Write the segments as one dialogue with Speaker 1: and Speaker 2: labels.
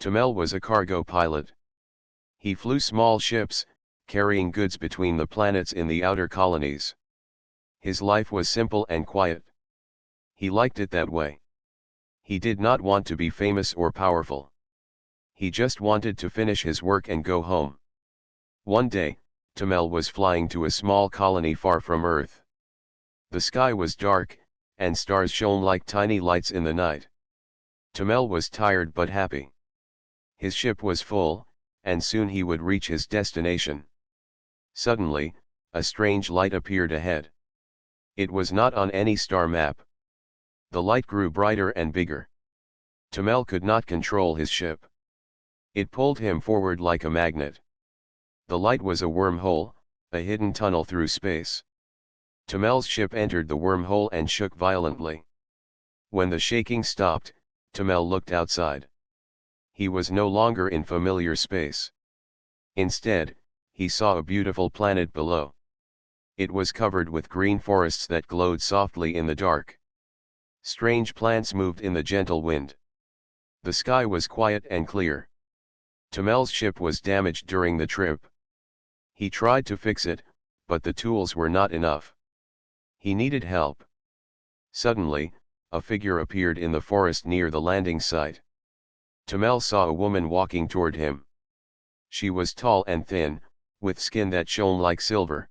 Speaker 1: Tamel was a cargo pilot. He flew small ships, carrying goods between the planets in the outer colonies. His life was simple and quiet. He liked it that way. He did not want to be famous or powerful. He just wanted to finish his work and go home. One day, Tamel was flying to a small colony far from Earth. The sky was dark, and stars shone like tiny lights in the night. Tamel was tired but happy. His ship was full, and soon he would reach his destination. Suddenly, a strange light appeared ahead. It was not on any star map. The light grew brighter and bigger. Tamel could not control his ship. It pulled him forward like a magnet. The light was a wormhole, a hidden tunnel through space. Tamel's ship entered the wormhole and shook violently. When the shaking stopped, Tamel looked outside. He was no longer in familiar space. Instead, he saw a beautiful planet below. It was covered with green forests that glowed softly in the dark. Strange plants moved in the gentle wind. The sky was quiet and clear. Tamel's ship was damaged during the trip. He tried to fix it, but the tools were not enough. He needed help. Suddenly, a figure appeared in the forest near the landing site. Tamel saw a woman walking toward him. She was tall and thin, with skin that shone like silver.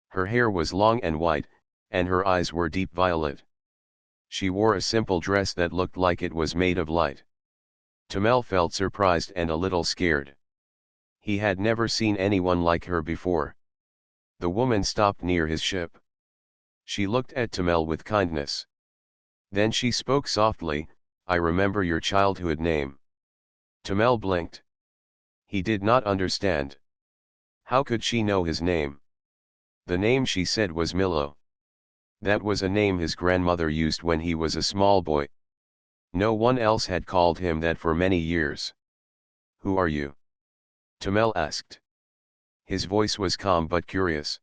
Speaker 1: Her hair was long and white, and her eyes were deep violet. She wore a simple dress that looked like it was made of light. Tamel felt surprised and a little scared. He had never seen anyone like her before. The woman stopped near his ship. She looked at Tamel with kindness. Then she spoke softly, "I remember your childhood name." Tamel blinked. He did not understand. How could she know his name? The name she said was Milo. That was a name his grandmother used when he was a small boy. No one else had called him that for many years. "Who are you?" Tamel asked. His voice was calm but curious.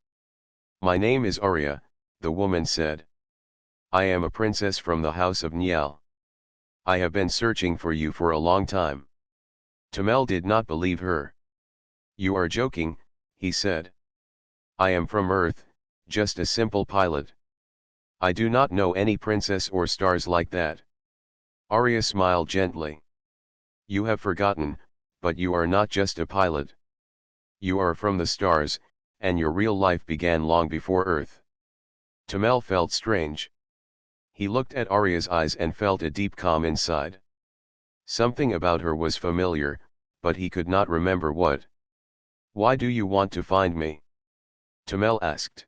Speaker 1: "My name is Arya," the woman said. "I am a princess from the house of Nial. I have been searching for you for a long time." Tamel did not believe her. "You are joking," he said. "I am from Earth, just a simple pilot. I do not know any princess or stars like that." Arya smiled gently. "You have forgotten, but you are not just a pilot. You are from the stars, and your real life began long before Earth." Tamel felt strange. He looked at Arya's eyes and felt a deep calm inside. Something about her was familiar, but he could not remember what. "Why do you want to find me?" Tamel asked.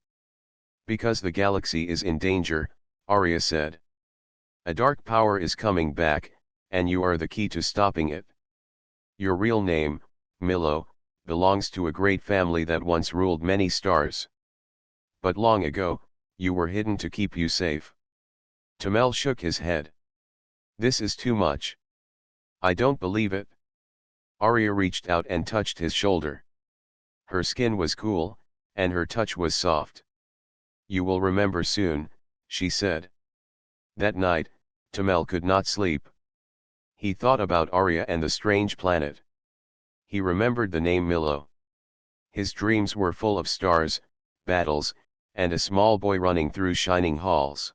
Speaker 1: "Because the galaxy is in danger," Arya said. "A dark power is coming back, and you are the key to stopping it. Your real name, Milo, belongs to a great family that once ruled many stars. But long ago, you were hidden to keep you safe." Tamel shook his head. "This is too much. I don't believe it." Arya reached out and touched his shoulder. Her skin was cool, and her touch was soft. "You will remember soon," she said. That night, Tamel could not sleep. He thought about Arya and the strange planet. He remembered the name Milo. His dreams were full of stars, battles, and a small boy running through shining halls.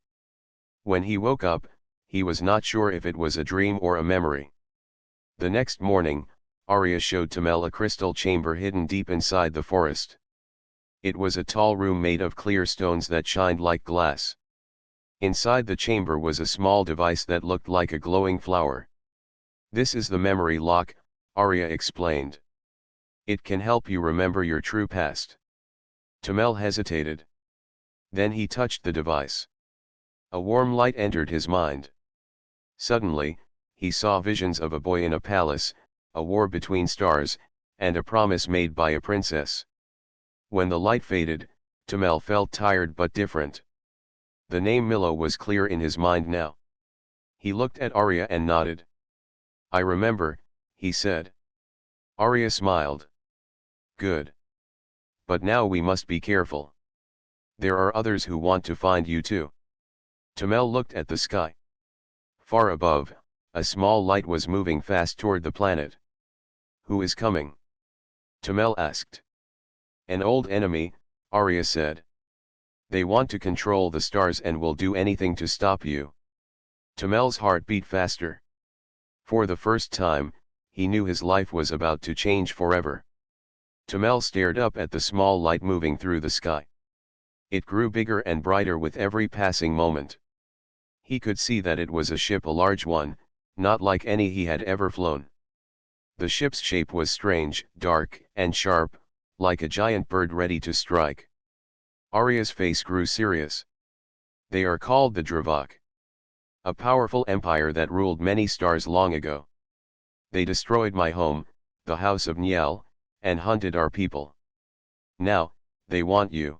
Speaker 1: When he woke up, he was not sure if it was a dream or a memory. The next morning, Arya showed Tamel a crystal chamber hidden deep inside the forest. It was a tall room made of clear stones that shined like glass. Inside the chamber was a small device that looked like a glowing flower. "This is the memory lock," Arya explained. "It can help you remember your true past." Tamel hesitated. Then he touched the device. A warm light entered his mind. Suddenly, he saw visions of a boy in a palace, a war between stars, and a promise made by a princess. When the light faded, Tamel felt tired but different. The name Milo was clear in his mind now. He looked at Arya and nodded. "I remember," he said. Arya smiled. "Good. But now we must be careful. There are others who want to find you too." Tamel looked at the sky. Far above, A small light was moving fast toward the planet. "Who is coming?" Tamel asked. "An old enemy," Arya said. "They want to control the stars and will do anything to stop you." Tamel's heart beat faster. For the first time, he knew his life was about to change forever. Tamel stared up at the small light moving through the sky. It grew bigger and brighter with every passing moment. He could see that it was a ship, a large one, not like any he had ever flown. The ship's shape was strange, dark, and sharp, like a giant bird ready to strike. Arya's face grew serious. "They are called the Dravak. A powerful empire that ruled many stars long ago. They destroyed my home, the house of Niel, and hunted our people. Now, they want you."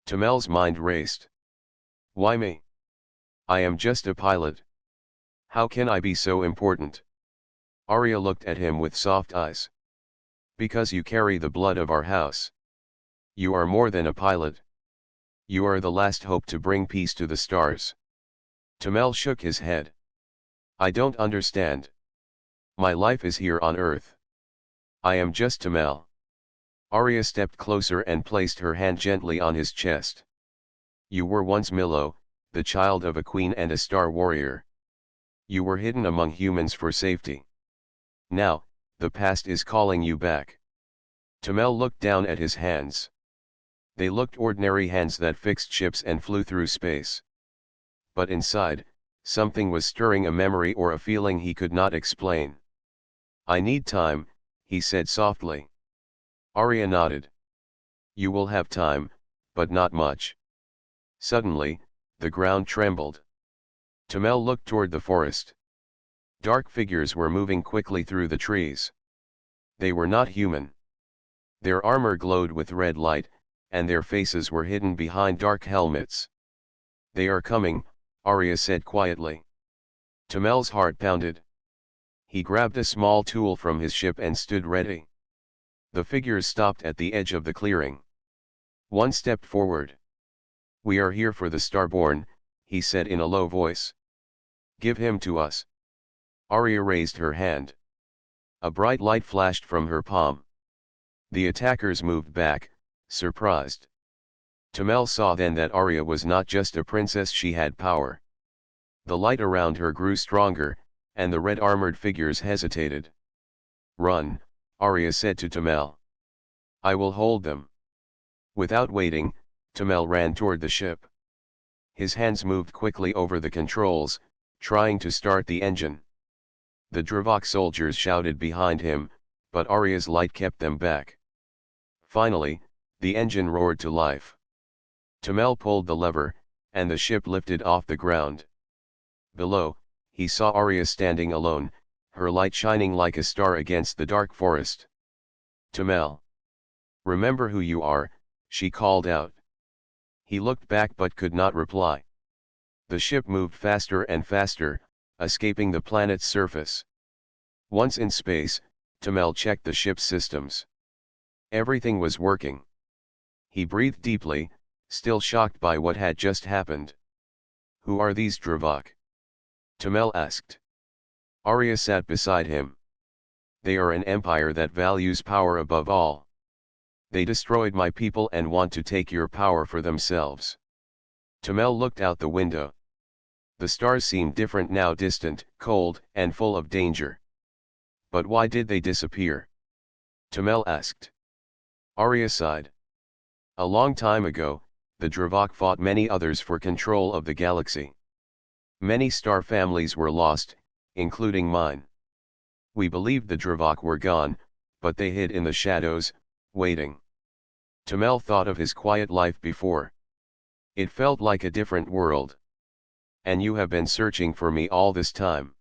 Speaker 1: Tamel's mind raced. "Why me? I am just a pilot. How can I be so important?" Arya looked at him with soft eyes. "Because you carry the blood of our house. You are more than a pilot. You are the last hope to bring peace to the stars." Tamel shook his head. "I don't understand. My life is here on Earth. I am just Tamel." Arya stepped closer and placed her hand gently on his chest. "You were once Milo, the child of a queen and a star warrior. You were hidden among humans for safety. Now, the past is calling you back." Tamel looked down at his hands. They looked ordinary hands that fixed ships and flew through space. But inside, something was stirring, a memory or a feeling he could not explain. "I need time," he said softly. Arya nodded. "You will have time, but not much." Suddenly, the ground trembled. Tamel looked toward the forest. Dark figures were moving quickly through the trees. They were not human. Their armor glowed with red light, and their faces were hidden behind dark helmets. "They are coming," Arya said quietly. Tamel's heart pounded. He grabbed a small tool from his ship and stood ready. The figures stopped at the edge of the clearing. One stepped forward. "We are here for the Starborn," he said in a low voice. "Give him to us." Arya raised her hand. A bright light flashed from her palm. The attackers moved back, surprised. Tamel saw then that Arya was not just a princess, she had power. The light around her grew stronger, and the red-armored figures hesitated. "Run," Arya said to Tamel. "I will hold them." Without waiting, Tamel ran toward the ship. His hands moved quickly over the controls, trying to start the engine. The Dravak soldiers shouted behind him, but Arya's light kept them back. Finally, the engine roared to life. Tamel pulled the lever, and the ship lifted off the ground. Below, he saw Arya standing alone, her light shining like a star against the dark forest. "Tamel. Remember who you are," she called out. He looked back but could not reply. The ship moved faster and faster, escaping the planet's surface. Once in space, Tamel checked the ship's systems. Everything was working. He breathed deeply, still shocked by what had just happened. "Who are these Dravak?" Tamel asked. Arya sat beside him. "They are an empire that values power above all. They destroyed my people and want to take your power for themselves." Tamel looked out the window. The stars seemed different now, distant, cold, and full of danger. "But why did they disappear?" Tamel asked. Arya sighed. "A long time ago, the Dravak fought many others for control of the galaxy. Many star families were lost, including mine. We believed the Dravak were gone, but they hid in the shadows, waiting." Tamel thought of his quiet life before. It felt like a different world. "And you have been searching for me all this time?"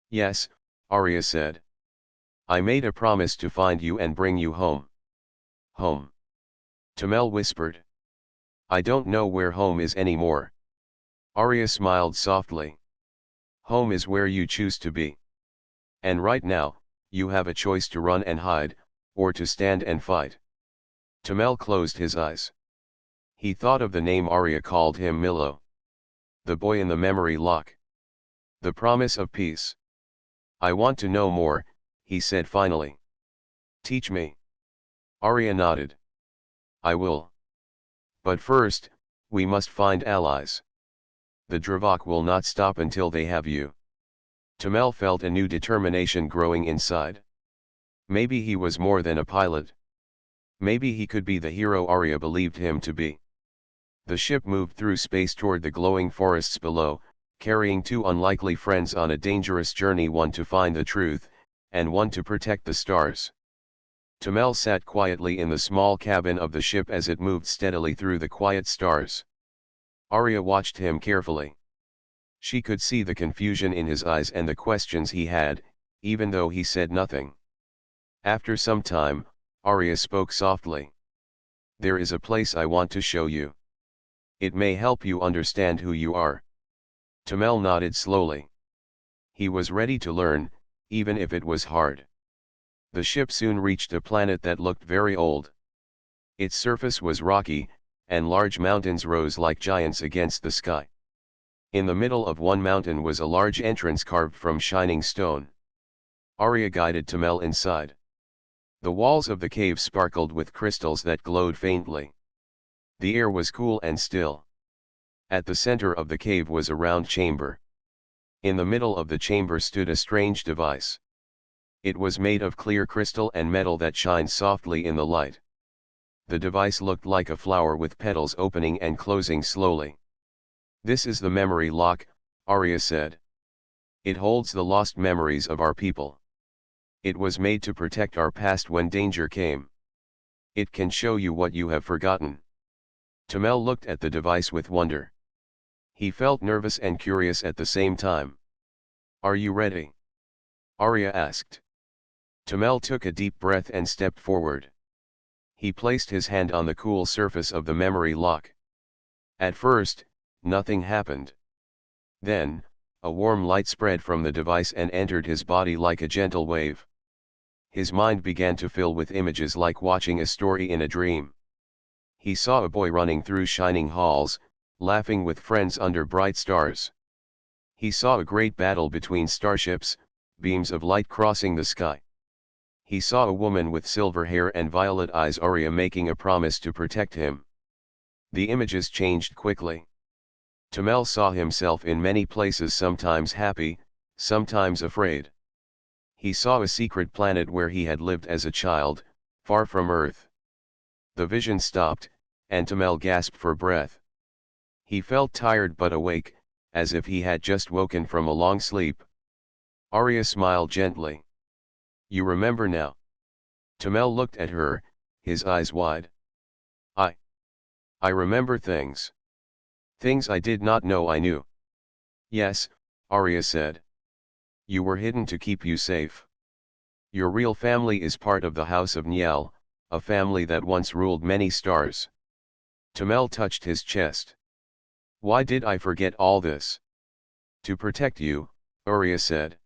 Speaker 1: "Yes," Arya said. "I made a promise to find you and bring you home." "Home?" Tamel whispered. "I don't know where home is anymore." Arya smiled softly. "Home is where you choose to be. And right now, you have a choice to run and hide, or to stand and fight." Tamel closed his eyes. He thought of the name Arya called him, Milo. The boy in the memory lock. The promise of peace. I want to know more, he said finally. Teach me. Arya nodded. I will. But first, we must find allies. The Dravok will not stop until they have you. Tamel felt a new determination growing inside. Maybe he was more than a pilot. Maybe he could be the hero Arya believed him to be. The ship moved through space toward the glowing forests below, carrying two unlikely friends on a dangerous journey, one to find the truth, and one to protect the stars. Tamel sat quietly in the small cabin of the ship as it moved steadily through the quiet stars. Arya watched him carefully. She could see the confusion in his eyes and the questions he had, even though he said nothing. After some time, Arya spoke softly. There is a place I want to show you. It may help you understand who you are. Tamel nodded slowly. He was ready to learn, even if it was hard. The ship soon reached a planet that looked very old. Its surface was rocky, and large mountains rose like giants against the sky. In the middle of one mountain was a large entrance carved from shining stone. Arya guided Tamel inside. The walls of the cave sparkled with crystals that glowed faintly. The air was cool and still. At the center of the cave was a round chamber. In the middle of the chamber stood a strange device. It was made of clear crystal and metal that shined softly in the light. The device looked like a flower with petals opening and closing slowly. This is the memory lock, Arya said. It holds the lost memories of our people. It was made to protect our past when danger came. It can show you what you have forgotten. Tamel looked at the device with wonder. He felt nervous and curious at the same time. Are you ready? Arya asked. Tamel took a deep breath and stepped forward. He placed his hand on the cool surface of the memory lock. At first, nothing happened. Then, a warm light spread from the device and entered his body like a gentle wave. His mind began to fill with images like watching a story in a dream. He saw a boy running through shining halls, laughing with friends under bright stars. He saw a great battle between starships, beams of light crossing the sky. He saw a woman with silver hair and violet eyes, Arya, making a promise to protect him. The images changed quickly. Tamel saw himself in many places, sometimes happy, sometimes afraid. He saw a secret planet where he had lived as a child, far from Earth. The vision stopped, and Tamel gasped for breath. He felt tired but awake, as if he had just woken from a long sleep. Arya smiled gently. You remember now? Tamel looked at her, his eyes wide. I remember things. Things I did not know I knew. Yes, Arya said. You were hidden to keep you safe. Your real family is part of the House of Niel, a family that once ruled many stars. Tamel touched his chest. Why did I forget all this? To protect you, Arya said.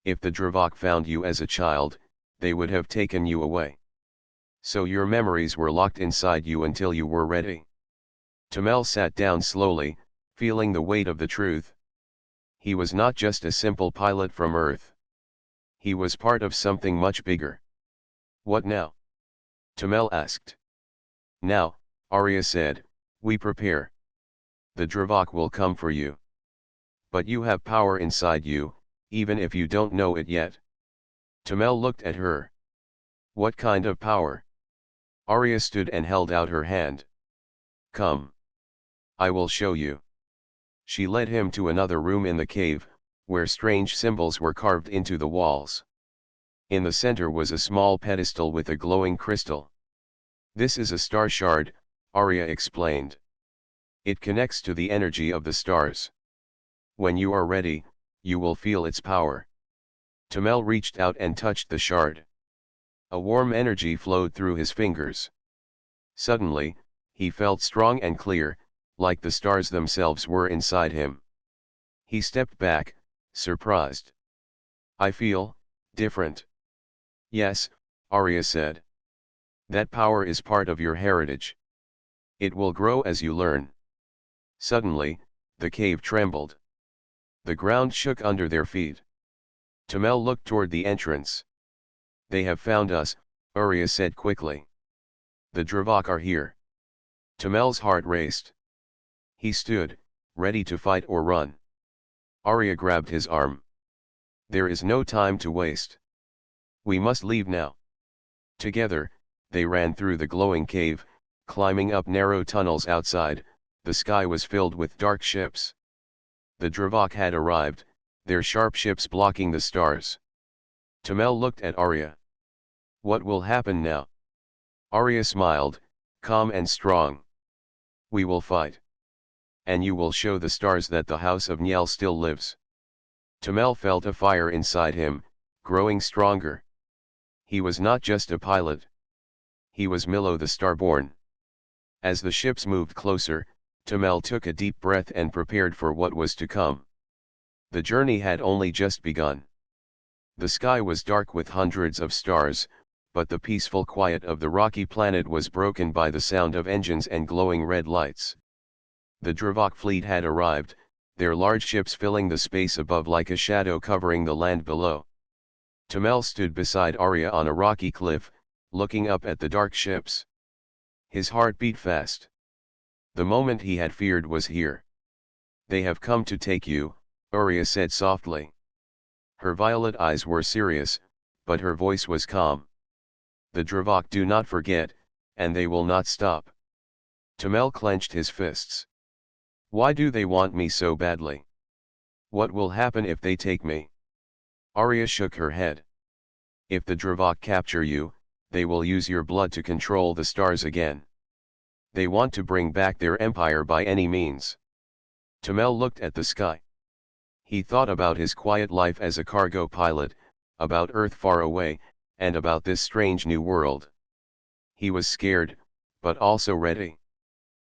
Speaker 1: If the Dravok found you as a child, they would have taken you away. So your memories were locked inside you until you were ready. Tamel sat down slowly, feeling the weight of the truth. He was not just a simple pilot from Earth. He was part of something much bigger. What now? Tamel asked. Now, Arya said, we prepare. The Dravok will come for you. But you have power inside you, even if you don't know it yet. Tamel looked at her. What kind of power? Arya stood and held out her hand. Come. I will show you. She led him to another room in the cave, where strange symbols were carved into the walls. In the center was a small pedestal with a glowing crystal. This is a star shard, Arya explained. It connects to the energy of the stars. When you are ready, you will feel its power. Tamel reached out and touched the shard. A warm energy flowed through his fingers. Suddenly, he felt strong and clear, like the stars themselves were inside him. He stepped back, surprised. I feel different. Yes, Arya said. That power is part of your heritage. It will grow as you learn. Suddenly, the cave trembled. The ground shook under their feet. Tamel looked toward the entrance. "They have found us," Arya said quickly. "The Dravok are here." Tamel's heart raced. He stood, ready to fight or run. Arya grabbed his arm. "There is no time to waste. We must leave now." Together, they ran through the glowing cave, climbing up narrow tunnels outside. The sky was filled with dark ships. The Dravok had arrived, their sharp ships blocking the stars. Tamel looked at Arya. "What will happen now?" Arya smiled, calm and strong. "We will fight. And you will show the stars that the house of Niel still lives." Tamel felt a fire inside him, growing stronger. He was not just a pilot. He was Milo the Starborn. As the ships moved closer, Tamel took a deep breath and prepared for what was to come. The journey had only just begun. The sky was dark with hundreds of stars, but the peaceful quiet of the rocky planet was broken by the sound of engines and glowing red lights. The Dravok fleet had arrived, their large ships filling the space above like a shadow covering the land below. Tamel stood beside Arya on a rocky cliff, looking up at the dark ships. His heart beat fast. The moment he had feared was here. "They have come to take you," Arya said softly. Her violet eyes were serious, but her voice was calm. "The Dravok do not forget, and they will not stop." Tamel clenched his fists. "Why do they want me so badly? What will happen if they take me?" Arya shook her head. "If the Dravok capture you, they will use your blood to control the stars again. They want to bring back their empire by any means." Tamel looked at the sky. He thought about his quiet life as a cargo pilot, about Earth far away, and about this strange new world. He was scared, but also ready.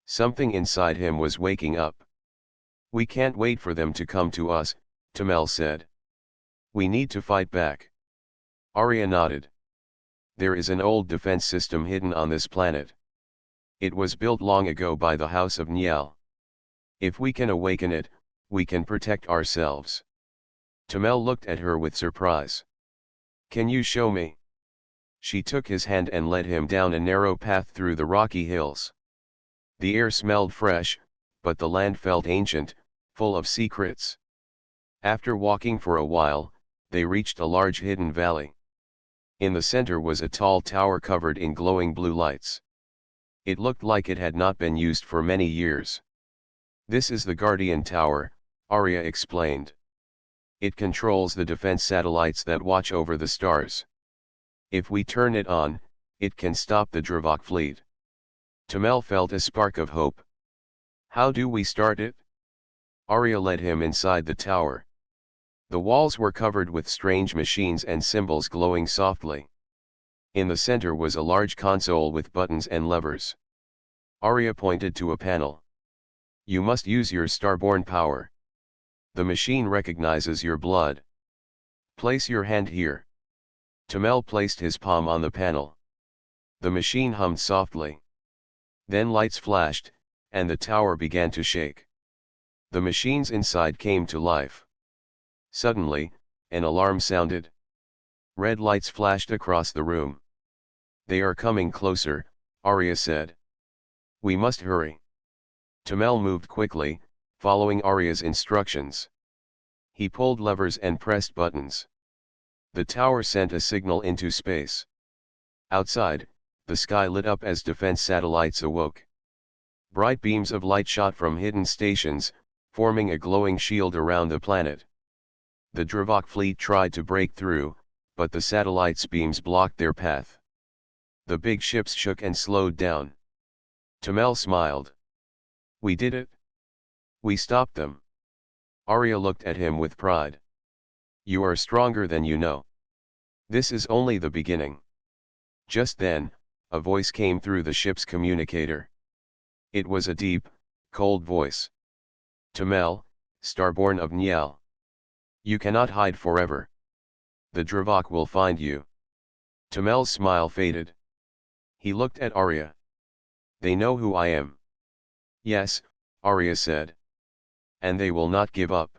Speaker 1: Something inside him was waking up. "We can't wait for them to come to us," Tamel said. "We need to fight back." Arya nodded. "There is an old defense system hidden on this planet. It was built long ago by the House of Niel. If we can awaken it, we can protect ourselves." Tamel looked at her with surprise. "Can you show me?" She took his hand and led him down a narrow path through the rocky hills. The air smelled fresh, but the land felt ancient, full of secrets. After walking for a while, they reached a large hidden valley. In the center was a tall tower covered in glowing blue lights. It looked like it had not been used for many years. "This is the Guardian Tower," Arya explained. "It controls the defense satellites that watch over the stars. If we turn it on, it can stop the Dravok fleet." Tamel felt a spark of hope. "How do we start it?" Arya led him inside the tower. The walls were covered with strange machines and symbols glowing softly. In the center was a large console with buttons and levers. Arya pointed to a panel. "You must use your starborn power. The machine recognizes your blood. Place your hand here." Tamel placed his palm on the panel. The machine hummed softly. Then lights flashed, and the tower began to shake. The machines inside came to life. Suddenly, an alarm sounded. Red lights flashed across the room. "They are coming closer," Arya said. "We must hurry." Tamel moved quickly, following Arya's instructions. He pulled levers and pressed buttons. The tower sent a signal into space. Outside, the sky lit up as defense satellites awoke. Bright beams of light shot from hidden stations, forming a glowing shield around the planet. The Dravok fleet tried to break through, but the satellites' beams blocked their path. The big ships shook and slowed down. Tamel smiled. "We did it. We stopped them." Arya looked at him with pride. "You are stronger than you know. This is only the beginning." Just then, a voice came through the ship's communicator. It was a deep, cold voice. "Tamel, Starborn of Niel. You cannot hide forever. The Dravok will find you." Tamel's smile faded. He looked at Arya. "They know who I am." "Yes," Arya said. "And they will not give up."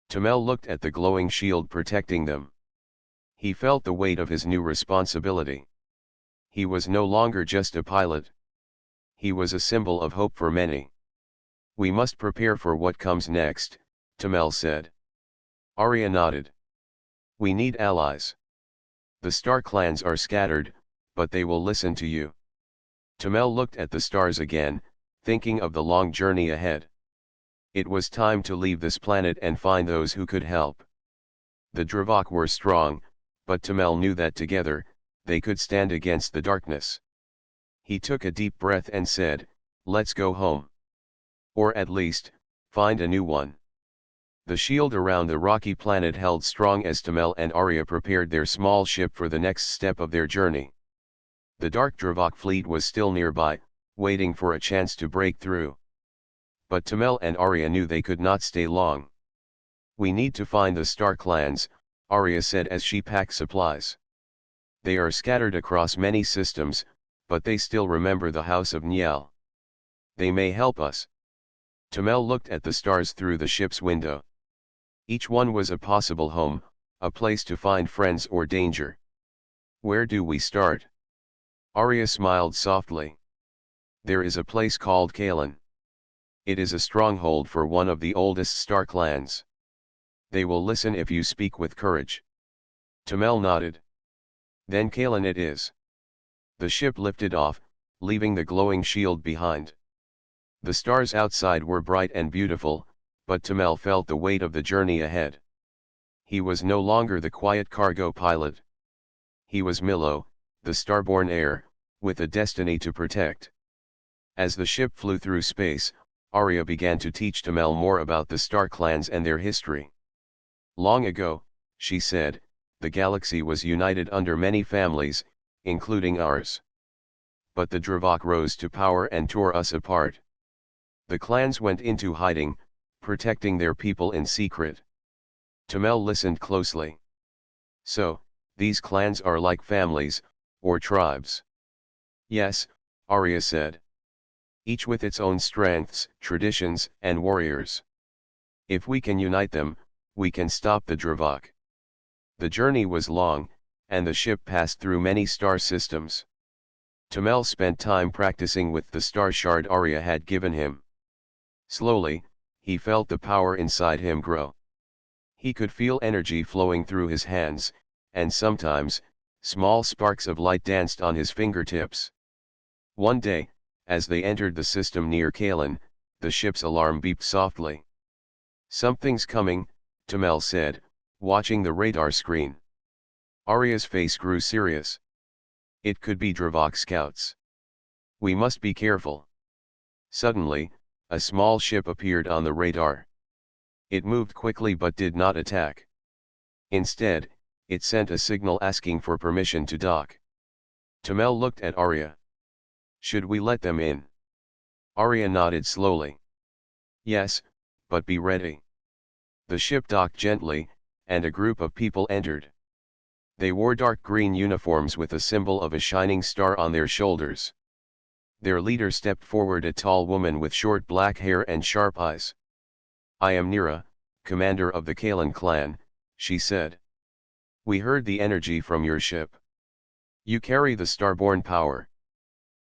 Speaker 1: Tamel looked at the glowing shield protecting them. He felt the weight of his new responsibility. He was no longer just a pilot. He was a symbol of hope for many. "We must prepare for what comes next," Tamel said. Arya nodded. "We need allies. The star clans are scattered, but they will listen to you." Tamel looked at the stars again, thinking of the long journey ahead. It was time to leave this planet and find those who could help. The Dravok were strong, but Tamel knew that together, they could stand against the darkness. He took a deep breath and said, "Let's go home. Or at least, find a new one." The shield around the rocky planet held strong as Tamel and Arya prepared their small ship for the next step of their journey. The Dark Dravok fleet was still nearby, waiting for a chance to break through. But Tamel and Arya knew they could not stay long. "We need to find the star clans," Arya said as she packed supplies. "They are scattered across many systems, but they still remember the House of Niel. They may help us." Tamel looked at the stars through the ship's window. Each one was a possible home, a place to find friends or danger. "Where do we start?" Arya smiled softly. "There is a place called Kalen. It is a stronghold for one of the oldest star clans. They will listen if you speak with courage." Tamel nodded. "Then Kalen it is." The ship lifted off, leaving the glowing shield behind. The stars outside were bright and beautiful, but Tamel felt the weight of the journey ahead. He was no longer the quiet cargo pilot. He was Milo, the starborn heir, with a destiny to protect. As the ship flew through space, Arya began to teach Tamel more about the star clans and their history. "Long ago," she said, "the galaxy was united under many families, including ours. But the Dravok rose to power and tore us apart. The clans went into hiding, protecting their people in secret." Tamel listened closely. "So, these clans are like families, or tribes?" "Yes," Arya said. "Each with its own strengths, traditions, and warriors. If we can unite them, we can stop the Dravok." The journey was long, and the ship passed through many star systems. Tamel spent time practicing with the star shard Arya had given him. Slowly, he felt the power inside him grow. He could feel energy flowing through his hands, and sometimes, small sparks of light danced on his fingertips. One day, as they entered the system near Kalen, the ship's alarm beeped softly. "Something's coming," Tamel said, watching the radar screen. Arya's face grew serious. "It could be Dravok scouts. We must be careful." Suddenly, a small ship appeared on the radar. It moved quickly but did not attack. Instead, it sent a signal asking for permission to dock. Tamel looked at Arya. "Should we let them in?" Arya nodded slowly. "Yes, but be ready." The ship docked gently, and a group of people entered. They wore dark green uniforms with a symbol of a shining star on their shoulders. Their leader stepped forward, a tall woman with short black hair and sharp eyes. "I am Nira, commander of the Kalen clan," she said. "We heard the energy from your ship. You carry the starborn power."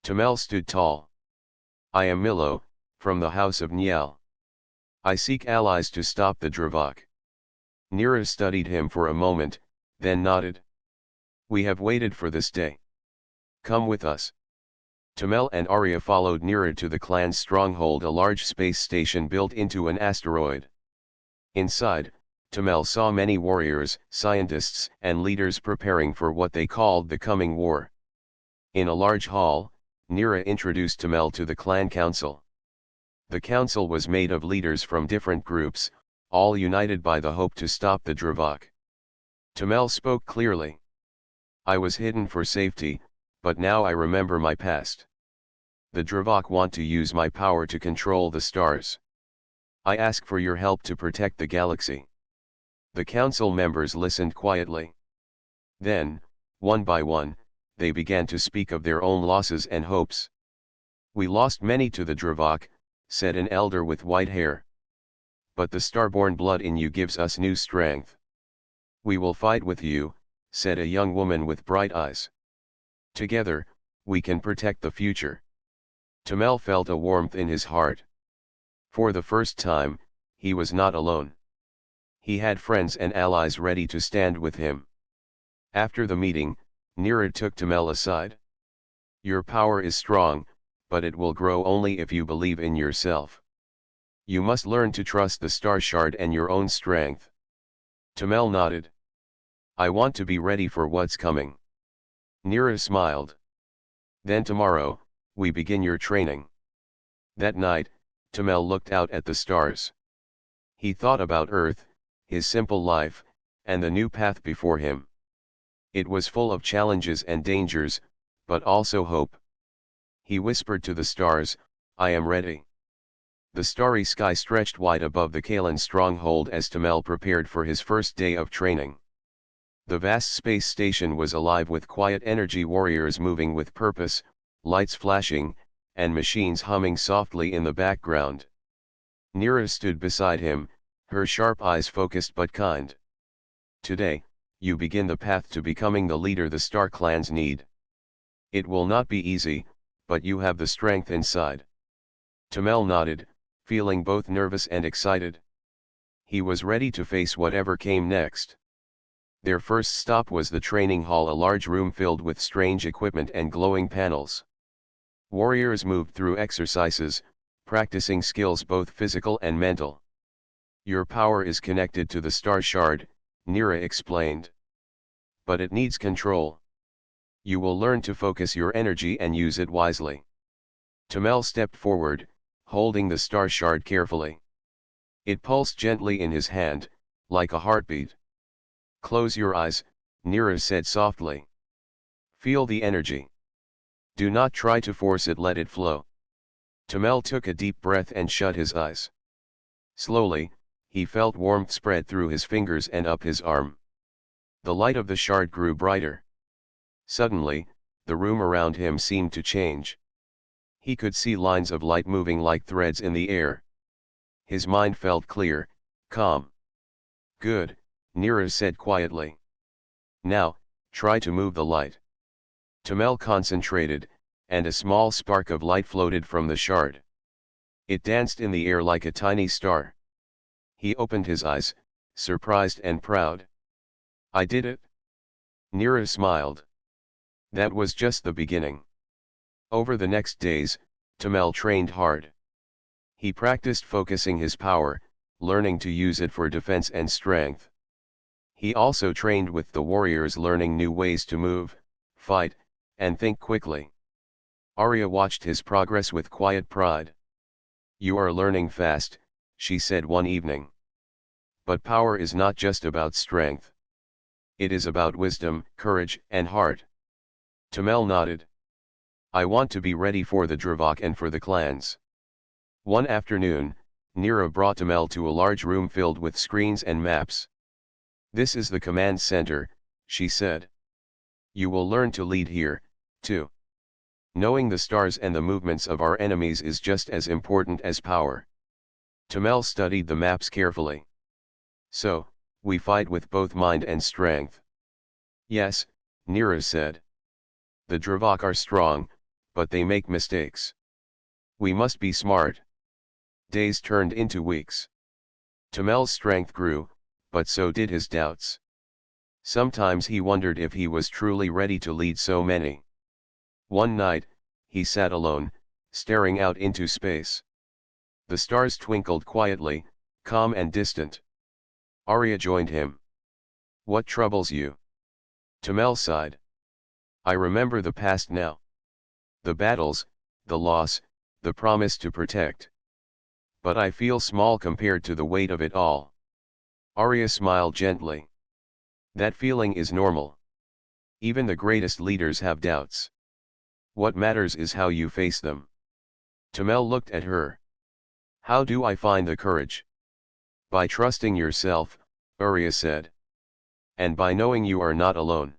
Speaker 1: Tamel stood tall. "I am Milo, from the House of Niel. I seek allies to stop the Dravok." Nira studied him for a moment, then nodded. "We have waited for this day. Come with us." Tamel and Arya followed Nira to the clan's stronghold, a large space station built into an asteroid. Inside, Tamel saw many warriors, scientists, and leaders preparing for what they called the coming war. In a large hall, Nira introduced Tamel to the clan council. The council was made of leaders from different groups, all united by the hope to stop the Dravok. Tamel spoke clearly. "I was hidden for safety, but now I remember my past. The Dravok want to use my power to control the stars. I ask for your help to protect the galaxy." The council members listened quietly. Then, one by one, they began to speak of their own losses and hopes. "We lost many to the Dravok," said an elder with white hair. but the starborn blood in you gives us new strength. We will fight with you, said a young woman with bright eyes. Together, we can protect the future. Tamel felt a warmth in his heart. For the first time, he was not alone. He had friends and allies ready to stand with him. After the meeting, Nira took Tamel aside. Your power is strong, but it will grow only if you believe in yourself. You must learn to trust the star shard and your own strength. Tamel nodded. I want to be ready for what's coming. Nira smiled. Then tomorrow, we begin your training. That night, Tamel looked out at the stars. He thought about Earth, his simple life, and the new path before him. It was full of challenges and dangers, but also hope. He whispered to the stars, I am ready. The starry sky stretched wide above the Kalan stronghold as Tamel prepared for his first day of training. The vast space station was alive with quiet energy warriors moving with purpose, lights flashing, and machines humming softly in the background. Nira stood beside him, her sharp eyes focused but kind. Today, you begin the path to becoming the leader the Star Clans need. It will not be easy, but you have the strength inside. Tamel nodded, feeling both nervous and excited. He was ready to face whatever came next. Their first stop was the training hall, a large room filled with strange equipment and glowing panels. Warriors moved through exercises, practicing skills both physical and mental. Your power is connected to the star shard, Nira explained. But it needs control. You will learn to focus your energy and use it wisely. Tamel stepped forward, holding the star shard carefully. It pulsed gently in his hand, like a heartbeat. Close your eyes, Nira said softly. Feel the energy. Do not try to force it, let it flow. Tamel took a deep breath and shut his eyes. Slowly, he felt warmth spread through his fingers and up his arm. The light of the shard grew brighter. Suddenly, the room around him seemed to change. He could see lines of light moving like threads in the air. His mind felt clear, calm. Good, Nira said quietly. Now, try to move the light. Tamel concentrated, and a small spark of light floated from the shard. It danced in the air like a tiny star. He opened his eyes, surprised and proud. I did it. Nira smiled. That was just the beginning. Over the next days, Tamel trained hard. He practiced focusing his power, learning to use it for defense and strength. He also trained with the warriors, learning new ways to move, fight, and think quickly. Arya watched his progress with quiet pride. You are learning fast, she said one evening. But power is not just about strength. It is about wisdom, courage, and heart. Tamel nodded. I want to be ready for the Dravok and for the clans. One afternoon, Nira brought Tamel to a large room filled with screens and maps. This is the command center, she said. You will learn to lead here, too. Knowing the stars and the movements of our enemies is just as important as power. Tamel studied the maps carefully. So, we fight with both mind and strength. Yes, Nira said. The Dravok are strong, but they make mistakes. We must be smart. Days turned into weeks. Tamel's strength grew, but so did his doubts. Sometimes he wondered if he was truly ready to lead so many. One night, he sat alone, staring out into space. The stars twinkled quietly, calm and distant. Arya joined him. What troubles you? Tamel sighed. I remember the past now. The battles, the loss, the promise to protect. But I feel small compared to the weight of it all. Arya smiled gently. That feeling is normal. Even the greatest leaders have doubts. What matters is how you face them. Tamel looked at her. How do I find the courage? By trusting yourself, Arya said. And by knowing you are not alone.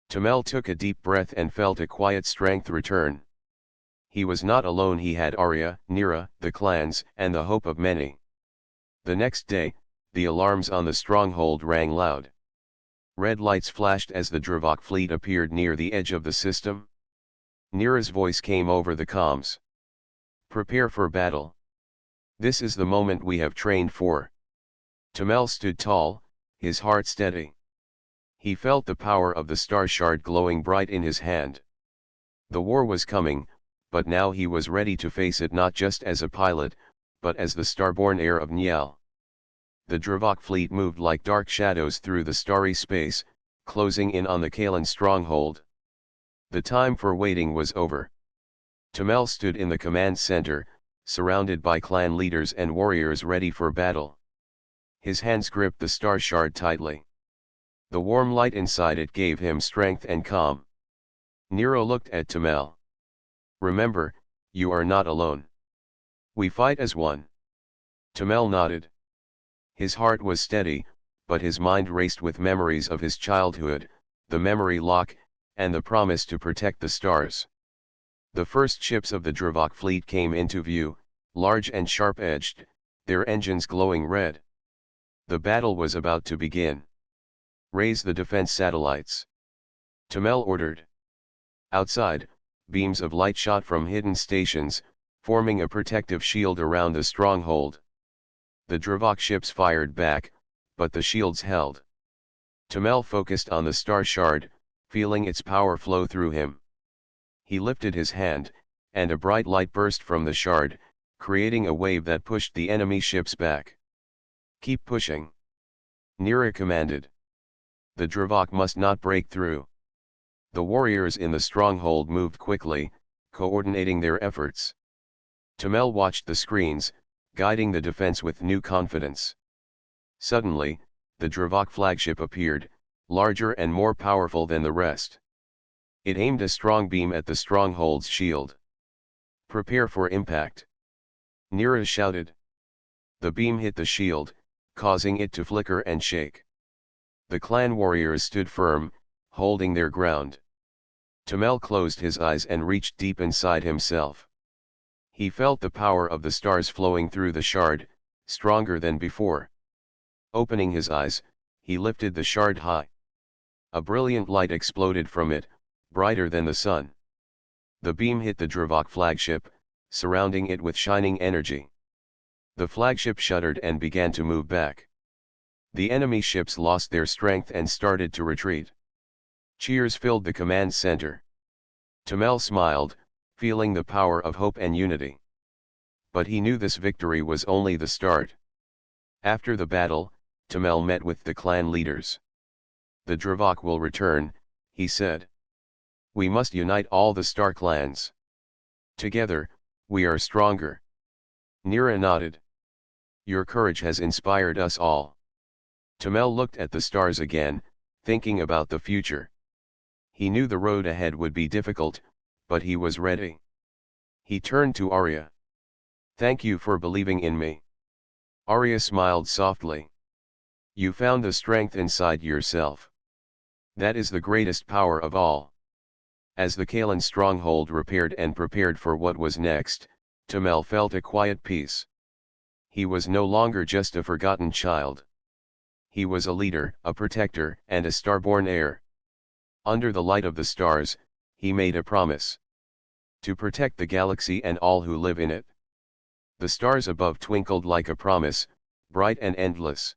Speaker 1: Tamel took a deep breath and felt a quiet strength return. He was not alone, he had Arya, Nira, the clans, and the hope of many. The next day, the alarms on the stronghold rang loud. Red lights flashed as the Dravok fleet appeared near the edge of the system. Nira's voice came over the comms. "Prepare for battle. This is the moment we have trained for." Tamel stood tall, his heart steady. He felt the power of the star shard glowing bright in his hand. The war was coming, but now he was ready to face it not just as a pilot, but as the starborn heir of Nial. The Dravok fleet moved like dark shadows through the starry space, closing in on the Kalan stronghold. The time for waiting was over. Tamel stood in the command center, surrounded by clan leaders and warriors ready for battle. His hands gripped the star shard tightly. The warm light inside it gave him strength and calm. Nero looked at Tamel. "Remember, you are not alone. We fight as one." Tamel nodded. His heart was steady, but his mind raced with memories of his childhood, the memory lock, and the promise to protect the stars. The first ships of the Dravok fleet came into view, large and sharp-edged, their engines glowing red. The battle was about to begin. "Raise the defense satellites," Tamel ordered. Outside, beams of light shot from hidden stations, forming a protective shield around the stronghold. The Dravok ships fired back, but the shields held. Tamel focused on the star shard, feeling its power flow through him. He lifted his hand, and a bright light burst from the shard, creating a wave that pushed the enemy ships back. "Keep pushing," Nira commanded. "The Dravok must not break through." The warriors in the stronghold moved quickly, coordinating their efforts. Tamel watched the screens, guiding the defense with new confidence. Suddenly, the Dravok flagship appeared, larger and more powerful than the rest. It aimed a strong beam at the stronghold's shield. "Prepare for impact," Nira shouted. The beam hit the shield, causing it to flicker and shake. The clan warriors stood firm, holding their ground. Tamel closed his eyes and reached deep inside himself. He felt the power of the stars flowing through the shard, stronger than before. Opening his eyes, he lifted the shard high. A brilliant light exploded from it, brighter than the sun. The beam hit the Dravok flagship, surrounding it with shining energy. The flagship shuddered and began to move back. The enemy ships lost their strength and started to retreat. Cheers filled the command center. Tamel smiled, feeling the power of hope and unity. But he knew this victory was only the start. After the battle, Tamel met with the clan leaders. "The Dravok will return," he said. "We must unite all the star clans. Together, we are stronger." Nira nodded. "Your courage has inspired us all." Tamel looked at the stars again, thinking about the future. He knew the road ahead would be difficult, but he was ready. He turned to Arya. "Thank you for believing in me." Arya smiled softly. "You found the strength inside yourself. That is the greatest power of all." As the Kalan stronghold repaired and prepared for what was next, Tamel felt a quiet peace. He was no longer just a forgotten child. He was a leader, a protector, and a starborn heir. Under the light of the stars, he made a promise. To protect the galaxy and all who live in it. The stars above twinkled like a promise, bright and endless.